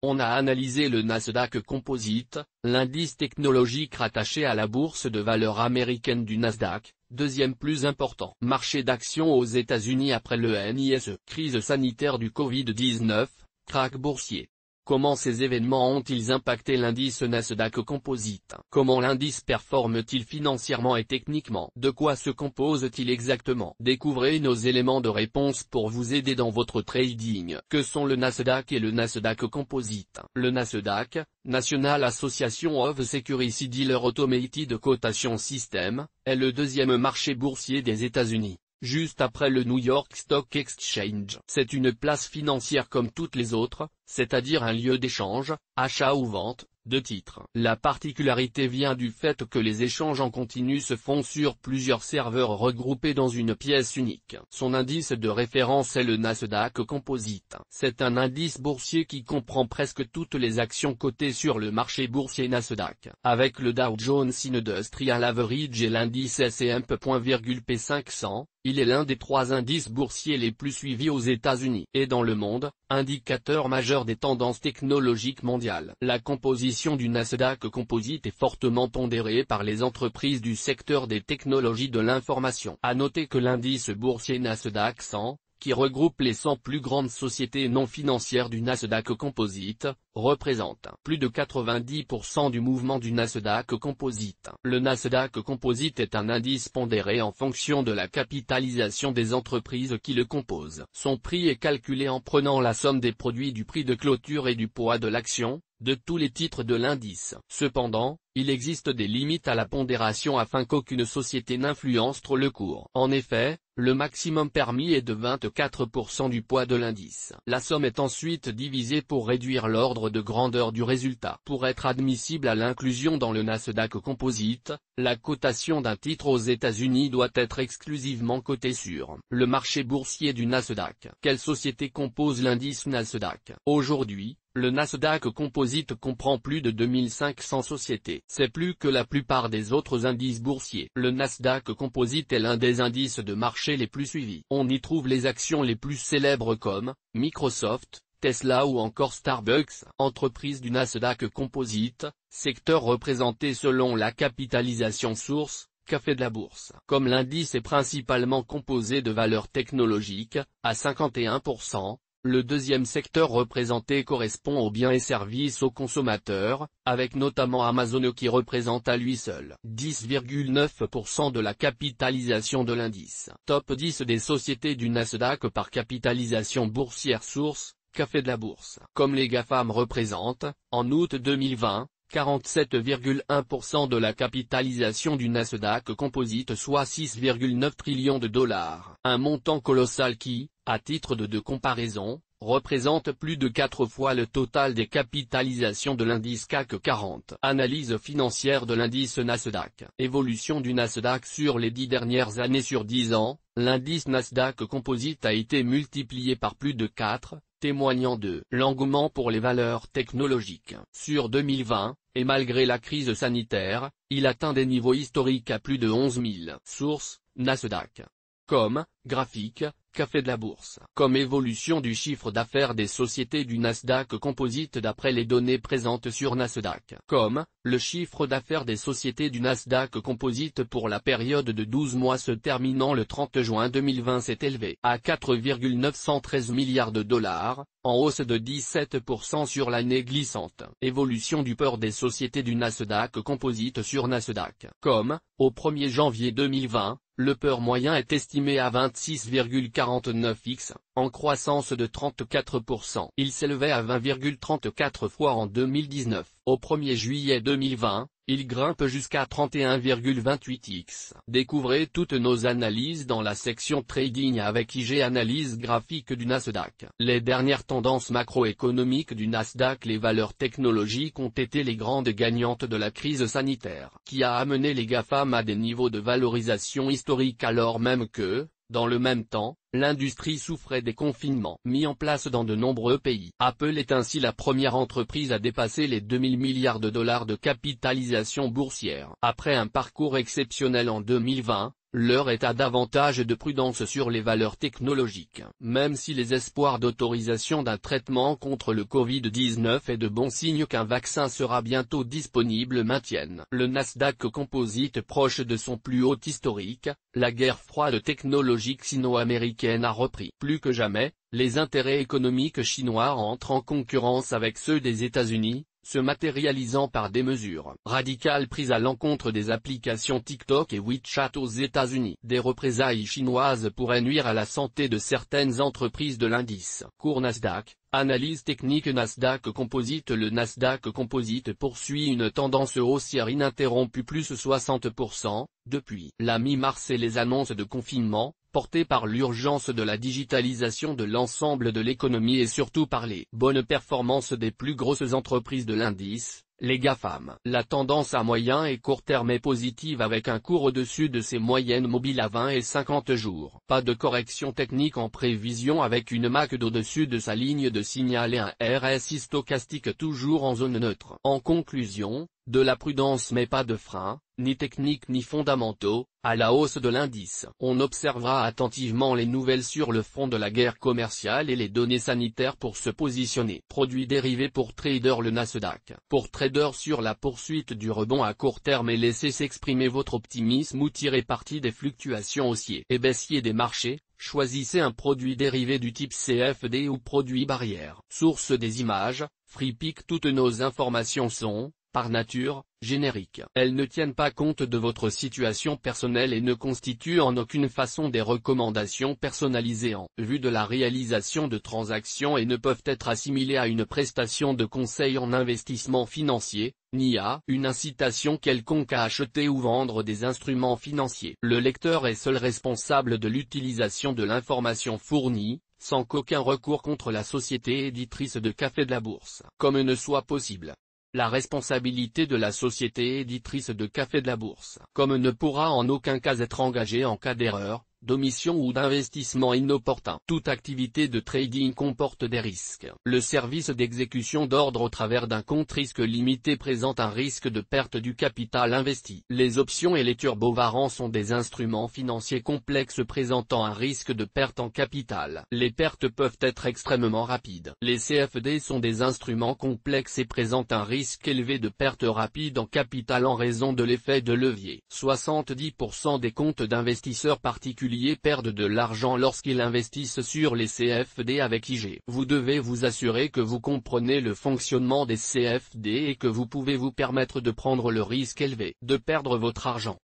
On a analysé le Nasdaq Composite, l'indice technologique rattaché à la bourse de valeur américaine du Nasdaq, deuxième plus important marché d'actions aux États-Unis après le NISE. Crise sanitaire du Covid-19, krach boursier. Comment ces événements ont-ils impacté l'indice Nasdaq Composite? Comment l'indice performe-t-il financièrement et techniquement? De quoi se compose-t-il exactement? Découvrez nos éléments de réponse pour vous aider dans votre trading. Que sont le Nasdaq et le Nasdaq Composite? Le Nasdaq, National Association of Security Dealer Automated Quotation System, est le deuxième marché boursier des États-Unis, juste après le New York Stock Exchange. C'est une place financière comme toutes les autres, c'est-à-dire un lieu d'échange, achat ou vente, de titres. La particularité vient du fait que les échanges en continu se font sur plusieurs serveurs regroupés dans une pièce unique. Son indice de référence est le Nasdaq Composite. C'est un indice boursier qui comprend presque toutes les actions cotées sur le marché boursier Nasdaq. Avec le Dow Jones Industrial Average et l'indice S&P 500, il est l'un des 3 indices boursiers les plus suivis aux États-Unis et dans le monde, indicateur majeur des tendances technologiques mondiales. La composition du Nasdaq Composite est fortement pondérée par les entreprises du secteur des technologies de l'information. À noter que l'indice boursier Nasdaq 100, qui regroupe les 100 plus grandes sociétés non financières du Nasdaq Composite, représente plus de 90% du mouvement du Nasdaq Composite. Le Nasdaq Composite est un indice pondéré en fonction de la capitalisation des entreprises qui le composent. Son prix est calculé en prenant la somme des produits du prix de clôture et du poids de l'action, de tous les titres de l'indice. Cependant, il existe des limites à la pondération afin qu'aucune société n'influence trop le cours. En effet, le maximum permis est de 24% du poids de l'indice. La somme est ensuite divisée pour réduire l'ordre de grandeur du résultat. Pour être admissible à l'inclusion dans le Nasdaq Composite, la cotation d'un titre aux États-Unis doit être exclusivement cotée sur le marché boursier du Nasdaq. Quelle société compose l'indice Nasdaq? Aujourd'hui, le Nasdaq Composite comprend plus de 2500 sociétés. C'est plus que la plupart des autres indices boursiers. Le Nasdaq Composite est l'un des indices de marché les plus suivis. On y trouve les actions les plus célèbres comme Microsoft, Tesla ou encore Starbucks. Entreprises du Nasdaq Composite, secteur représenté selon la capitalisation source, café de la bourse. Comme l'indice est principalement composé de valeurs technologiques, à 51%, le deuxième secteur représenté correspond aux biens et services aux consommateurs, avec notamment Amazon qui représente à lui seul 10,9% de la capitalisation de l'indice. Top 10 des sociétés du Nasdaq par capitalisation boursière source, café de la bourse. Comme les GAFAM représentent, en août 2020, 47,1% de la capitalisation du Nasdaq Composite, soit 6,9 trillions de dollars. Un montant colossal qui, à titre de comparaison, représente plus de 4 fois le total des capitalisations de l'indice CAC 40. Analyse financière de l'indice Nasdaq. Évolution du Nasdaq sur les 10 dernières années. Sur 10 ans, l'indice Nasdaq Composite a été multiplié par plus de 4, témoignant de l'engouement pour les valeurs technologiques. Sur 2020, et malgré la crise sanitaire, il atteint des niveaux historiques à plus de 11 000. Source, Nasdaq. Comme, graphique, café de la bourse. Comme évolution du chiffre d'affaires des sociétés du Nasdaq Composite d'après les données présentes sur Nasdaq. Comme, le chiffre d'affaires des sociétés du Nasdaq Composite pour la période de 12 mois se terminant le 30 juin 2020 s'est élevé à 4,913 milliards de dollars, en hausse de 17% sur l'année glissante. Évolution du peur des sociétés du Nasdaq Composite sur Nasdaq. Comme, au 1er janvier 2020, le peur moyen est estimé à 26,49x, en croissance de 34%. Il s'élevait à 20,34 fois en 2019. Au 1er juillet 2020, il grimpe jusqu'à 31,28x. Découvrez toutes nos analyses dans la section Trading avec IG Analyse graphique du Nasdaq. Les dernières tendances macroéconomiques du Nasdaq. Les valeurs technologiques ont été les grandes gagnantes de la crise sanitaire, qui a amené les GAFAM à des niveaux de valorisation historiques alors même que, dans le même temps, l'industrie souffrait des confinements mis en place dans de nombreux pays. Apple est ainsi la première entreprise à dépasser les 2000 milliards de dollars de capitalisation boursière. Après un parcours exceptionnel en 2020, l'heure est à davantage de prudence sur les valeurs technologiques. Même si les espoirs d'autorisation d'un traitement contre le Covid-19 et de bons signes qu'un vaccin sera bientôt disponible maintiennent le Nasdaq Composite proche de son plus haut historique, la guerre froide technologique sino-américaine a repris. Plus que jamais, les intérêts économiques chinois entrent en concurrence avec ceux des États-Unis, se matérialisant par des mesures radicales prises à l'encontre des applications TikTok et WeChat aux États-Unis. Des représailles chinoises pourraient nuire à la santé de certaines entreprises de l'indice. Cours Nasdaq, analyse technique Nasdaq Composite. Le Nasdaq Composite poursuit une tendance haussière ininterrompue plus 60%, depuis la mi-mars et les annonces de confinement, portées par l'urgence de la digitalisation de l'ensemble de l'économie et surtout par les bonnes performances des plus grosses entreprises de l'indice, les GAFAM. La tendance à moyen et court terme est positive avec un cours au-dessus de ses moyennes mobiles à 20 et 50 jours. Pas de correction technique en prévision avec une MACD au-dessus de sa ligne de signal et un RSI stochastique toujours en zone neutre. En conclusion, de la prudence mais pas de frein, ni techniques ni fondamentaux, à la hausse de l'indice. On observera attentivement les nouvelles sur le front de la guerre commerciale et les données sanitaires pour se positionner. Produits dérivés pour traders. Le Nasdaq. Pour traders, sur la poursuite du rebond à court terme et laissez s'exprimer votre optimisme ou tirez parti des fluctuations haussiers et baissiers des marchés. Choisissez un produit dérivé du type CFD ou produit barrière. Source des images, FreePic. Toutes nos informations sont, par nature, génériques. Elles ne tiennent pas compte de votre situation personnelle et ne constituent en aucune façon des recommandations personnalisées en vue de la réalisation de transactions et ne peuvent être assimilées à une prestation de conseil en investissement financier, ni à une incitation quelconque à acheter ou vendre des instruments financiers. Le lecteur est seul responsable de l'utilisation de l'information fournie, sans qu'aucun recours contre la société éditrice de Café de la Bourse, comme ne soit possible. La responsabilité de la société éditrice de Café de la Bourse, comme ne pourra en aucun cas être engagée en cas d'erreur, d'omission ou d'investissement inopportun. Toute activité de trading comporte des risques. Le service d'exécution d'ordre au travers d'un compte risque limité présente un risque de perte du capital investi. Les options et les turbovarants sont des instruments financiers complexes présentant un risque de perte en capital. Les pertes peuvent être extrêmement rapides. Les CFD sont des instruments complexes et présentent un risque élevé de perte rapide en capital en raison de l'effet de levier. 70% des comptes d'investisseurs particuliers perdent de l'argent lorsqu'ils investissent sur les CFD avec IG. Vous devez vous assurer que vous comprenez le fonctionnement des CFD et que vous pouvez vous permettre de prendre le risque élevé de perdre votre argent.